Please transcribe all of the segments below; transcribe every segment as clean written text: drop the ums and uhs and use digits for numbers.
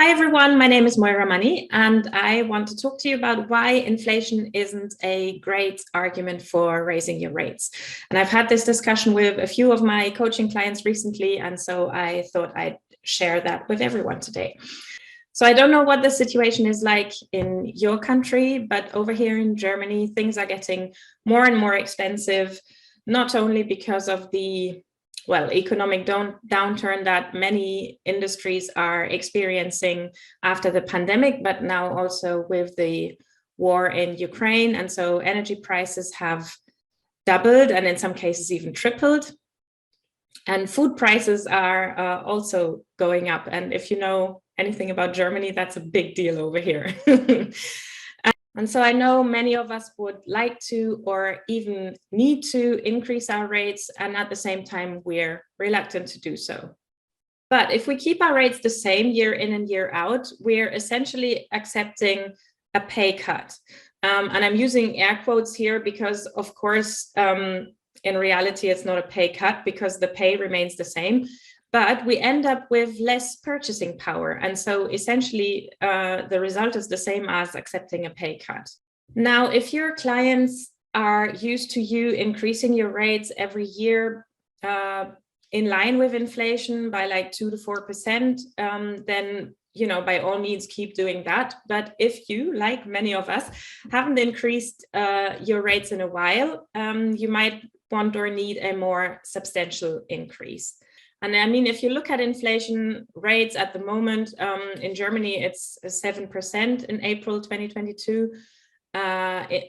Hi everyone, my name is Moira Mani and I want to talk to you about why inflation isn't a great argument for raising your rates. And I've had this discussion with a few of my coaching clients recently, and so I thought I'd share that with everyone today. So I don't know what the situation is like in your country, but over here in Germany, things are getting more and more expensive, not only because of the economic downturn that many industries are experiencing after the pandemic, but now also with the war in Ukraine. And so energy prices have doubled and in some cases even tripled. And food prices are also going up. And if you know anything about Germany, that's a big deal over here. And so I know many of us would like to or even need to increase our rates, and at the same time, we're reluctant to do so. But if we keep our rates the same year in and year out, we're essentially accepting a pay cut. And I'm using air quotes here because, of course, in reality, it's not a pay cut because the pay remains the same. But we end up with less purchasing power. And so essentially, the result is the same as accepting a pay cut. Now, if your clients are used to you increasing your rates every year in line with inflation by like 2 to 4%, then by all means, keep doing that. But if you, like many of us, haven't increased your rates in a while, you might want or need a more substantial increase. And I mean, if you look at inflation rates at the moment, in Germany, it's 7% in April 2022,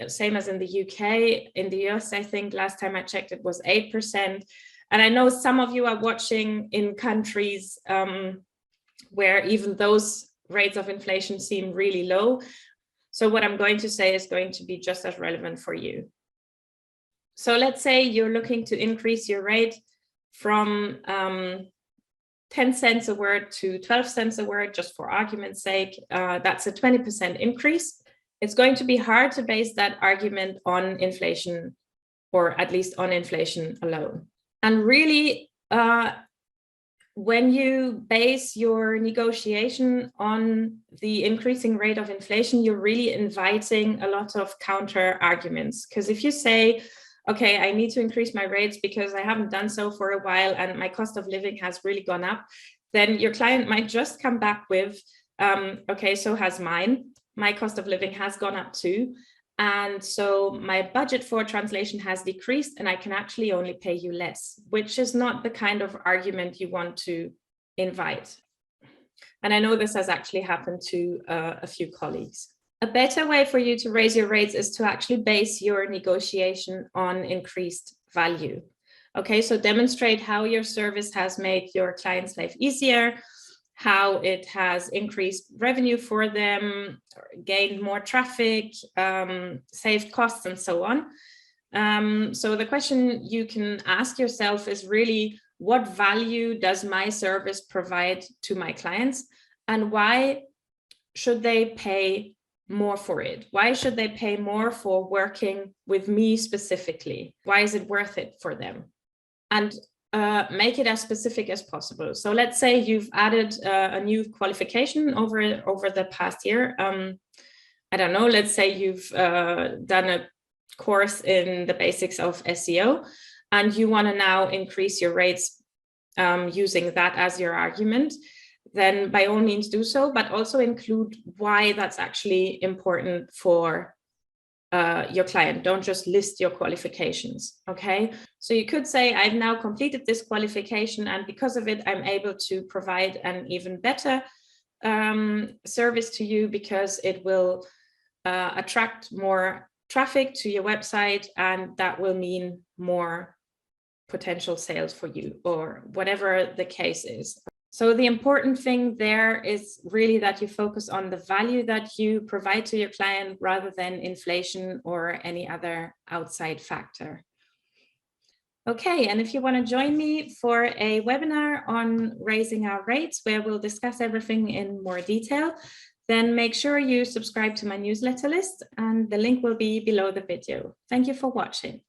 same as in the UK. In the US, I think last time I checked, it was 8%. And I know some of you are watching in countries where even those rates of inflation seem really low. So what I'm going to say is going to be just as relevant for you. So let's say you're looking to increase your rate from 10 cents a word to 12 cents a word, just for argument's sake. That's a 20% increase. It's going to be hard to base that argument on inflation, or at least on inflation alone. And really, when you base your negotiation on the increasing rate of inflation, you're really inviting a lot of counter arguments. Because if you say, okay, I need to increase my rates because I haven't done so for a while and my cost of living has really gone up, then your client might just come back with, okay, so has mine. My cost of living has gone up too. And so my budget for translation has decreased and I can actually only pay you less, which is not the kind of argument you want to invite. And I know this has actually happened to a few colleagues. A better way for you to raise your rates is to actually base your negotiation on increased value. Okay, so demonstrate how your service has made your client's life easier, how it has increased revenue for them, gained more traffic, saved costs, and so on. So the question you can ask yourself is really, what value does my service provide to my clients, and why should they pay more for it? Why should they pay more for working with me specifically? Why is it worth it for them? And make it as specific as possible. So let's say you've added a new qualification over the past year. I don't know, let's say you've done a course in the basics of SEO, and you want to now increase your rates using that as your argument. Then by all means do so, but also include why that's actually important for your client. Don't just list your qualifications, okay? So you could say, I've now completed this qualification, and because of it, I'm able to provide an even better service to you because it will attract more traffic to your website, and that will mean more potential sales for you, or whatever the case is. So the important thing there is really that you focus on the value that you provide to your client rather than inflation or any other outside factor. Okay, and if you want to join me for a webinar on raising our rates, where we'll discuss everything in more detail, then make sure you subscribe to my newsletter list, and the link will be below the video. Thank you for watching.